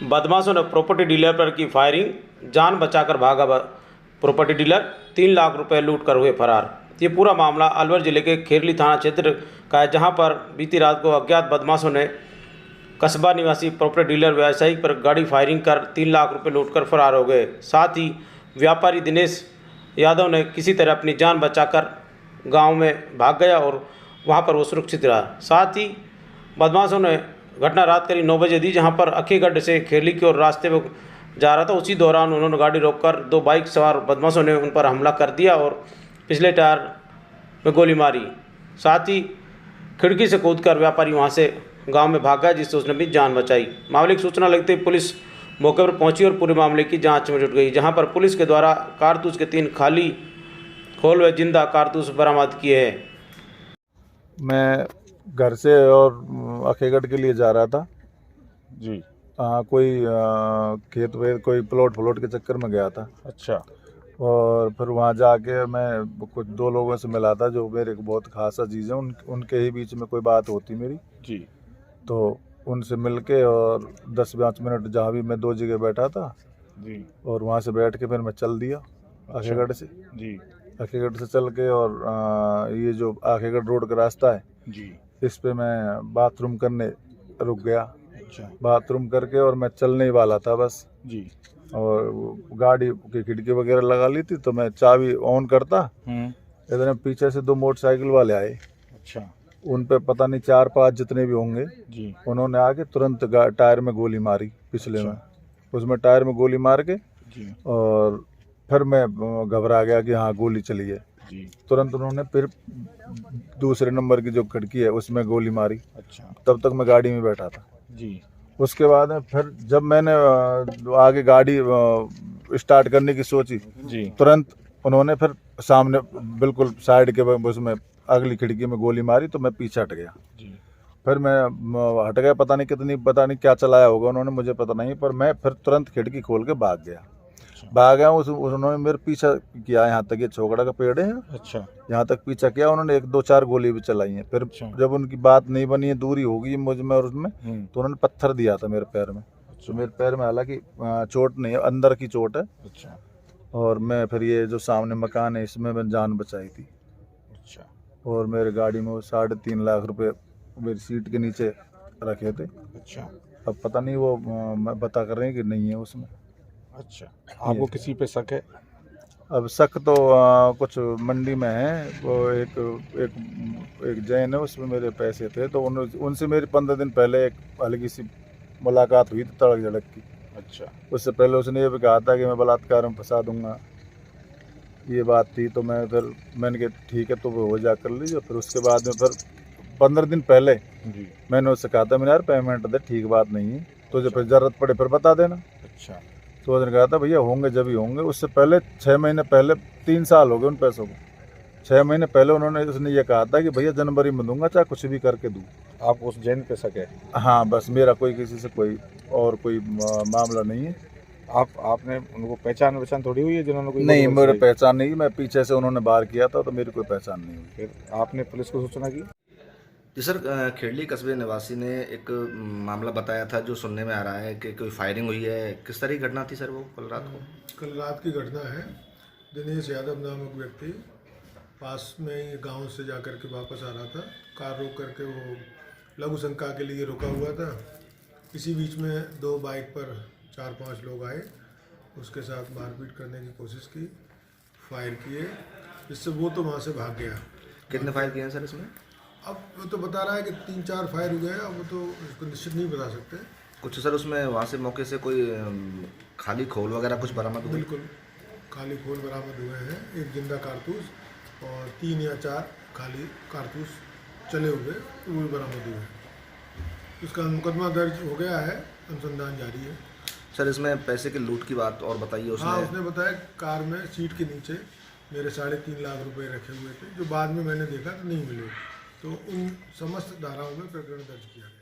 बदमाशों ने property dealer पर की फायरिंग, जान बचाकर भागा प्रॉपर्टी डीलर, 3 लाख रुपए लूट कर हुए फरार। ये पूरा मामला अलवर जिले के खेरली थाना क्षेत्र का है, जहां पर बीती रात को अज्ञात बदमाशों ने कस्बा निवासी प्रॉपर्टी डीलर व्यवसायी पर गाड़ी फायरिंग कर 3 लाख रुपए लूटकर फरार हो गए। साथ ही व्यापारी दिनेश यादव ने किसी तरह अपनी जान बचाकर गांव में भाग गया और वहां पर वो सुरक्षित रहा। साथ ही बदमाशों ने घटना रात करीब 9 बजे दी, जहां पर अखीगढ़ से खेरली की ओर रास्ते में जा रहा था। उसी दौरान उन्होंने गाड़ी रोककर 2 बाइक सवार बदमाशों ने उन पर हमला कर दिया और पिछले टायर में गोली मारी। साथ ही खिड़की से कूदकर व्यापारी वहां से गांव में भाग गया, जिससे उसने भी जान बचाई। मामले की सूचना लगते ही पुलिस मौके पर पहुंची और पूरे मामले की जांच में जुट गई, जहां पर पुलिस के द्वारा कारतूस के 3 खाली खोल व जिंदा कारतूस बरामद किए हैं। मैं घर से और अखेगढ़ के लिए जा रहा था जी। कोई खेत वेत कोई प्लॉट के चक्कर में गया था। अच्छा। और फिर वहाँ जाके मैं कुछ 2 लोगों से मिला था जो मेरे को बहुत खासा चीज़ है, उनके ही बीच में कोई बात होती मेरी जी। तो उनसे मिलके और 10-5 मिनट जहाँ भी मैं 2 जगह बैठा था जी। और वहाँ से बैठ के फिर मैं चल दिया अखेगढ़ से। जी। अखेगढ़ से चल के और ये जो अखेगढ़ रोड का रास्ता है जी। इस पे मैं बाथरूम करने रुक गया। अच्छा। बाथरूम करके और मैं चलने ही वाला था बस। जी। और गाड़ी की खिड़की वगैरह लगा ली थी तो मैं चाबी ऑन करता, इधर पीछे से 2 मोटरसाइकिल वाले आए। अच्छा। उन पे पता नहीं 4-5 जितने भी होंगे जी। उन्होंने आके तुरंत टायर में गोली मारी पिछले में। उसमें टायर में गोली मार के जी। और फिर मैं घबरा गया कि हाँ गोली चली है। जी। तुरंत उन्होंने फिर दूसरे नंबर की जो खिड़की है उसमें गोली मारी। अच्छा। तब तक मैं गाड़ी में बैठा था। जी। उसके बाद में फिर जब मैंने आगे गाड़ी स्टार्ट करने की सोची जी। तुरंत उन्होंने फिर सामने बिल्कुल साइड के उसमें अगली खिड़की में गोली मारी तो मैं पीछे हट गया। जी। फिर मैं हट गया, पता नहीं क्या चलाया होगा उन्होंने, मुझे पता नहीं, पर मैं फिर तुरंत खिड़की खोल के भाग गया। उन्होंने मेरे पीछा किया, यहाँ तक ये छोकड़ा का पेड़ है, अच्छा। यहाँ तक पीछा किया उन्होंने। 1-2-4 गोली भी चलाई हैं। फिर जब उनकी बात नहीं बनी है, दूरी होगी मुझ में और उसमें, तो उन्होंने पत्थर दिया था मेरे पैर में। तो मेरे पैर में हालांकि चोट नहीं है, अंदर की चोट है। अच्छा। और मैं फिर ये जो सामने मकान है इसमें मैंने जान बचाई थी। अच्छा। और मेरे गाड़ी में वो 3.5 लाख रुपए मेरी सीट के नीचे रखे थे। अच्छा। अब पता नहीं वो मैं बता कर रहे हैं कि नहीं है उसमें। अच्छा। आपको किसी पे शक है? अब शक तो कुछ मंडी में है, वो एक जैन है, उसमें मेरे पैसे थे तो उनसे मेरी 15 दिन पहले एक हल्की सी मुलाकात हुई थी तड़क झड़क की। अच्छा। उससे पहले उसने ये भी कहा था कि मैं बलात्कार में फंसा दूंगा, ये बात थी। तो मैंने कहा ठीक है तो वो हो जा कर लीजिए। फिर उसके बाद में फिर 15 दिन पहले जी। मैंने उससे कहा था, मैंने यार पेमेंट दे, ठीक बात नहीं है तो जब फिर ज़रूरत पड़े फिर बता देना। अच्छा। तो उसने कहा था भैया होंगे जब ही होंगे। उससे पहले 6 महीने पहले, 3 साल हो गए उन पैसों को। 6 महीने पहले उसने ये कहा था कि भैया जनवरी में दूंगा, चाहे कुछ भी करके दूँ। आपको उस जैन पे शक है? हाँ, बस मेरा कोई किसी से कोई मामला नहीं है। आपने उनको पहचान थोड़ी हुई है जिन्होंने कोई? नहीं, मेरे पहचान नहीं, मैं पीछे से उन्होंने बाहर किया था तो मेरी कोई पहचान नहीं हुई। फिर आपने पुलिस को सूचना की? जी सर, खेरली कस्बे निवासी ने एक मामला बताया था जो सुनने में आ रहा है कि कोई फायरिंग हुई है। किस तरह की घटना थी सर वो कल रात को? कल रात की घटना है। दिनेश यादव नामक व्यक्ति पास में ही गांव से जाकर के वापस आ रहा था। कार रोक करके वो लघु शंका के लिए रुका हुआ था। इसी बीच में 2 बाइक पर 4-5 लोग आए, उसके साथ मारपीट करने की कोशिश की, फायर किए, जिससे वो तो वहाँ से भाग गया। कितने फायर किए हैं सर इसमें? अब वो तो बता रहा है कि 3-4 फायर हुए हैं, अब वो तो इसको निश्चित नहीं बता सकते। कुछ सर उसमें वहाँ से मौके से कोई खाली खोल वगैरह कुछ बरामद हुआ? बिल्कुल खाली खोल बरामद हुए हैं, 1 जिंदा कारतूस और 3 या 4 खाली कारतूस चले हुए वो भी बरामद हुए हैं। उसका मुकदमा दर्ज हो गया है, अनुसंधान जारी है। सर इसमें पैसे की लूट की बात और बताइए उसने? हाँ, उसने बताया कार में सीट के नीचे मेरे 3.5 लाख रुपए रखे हुए थे, जो बाद में मैंने देखा तो नहीं मिले। तो उन समस्त धाराओं में प्रकरण दर्ज किया गया।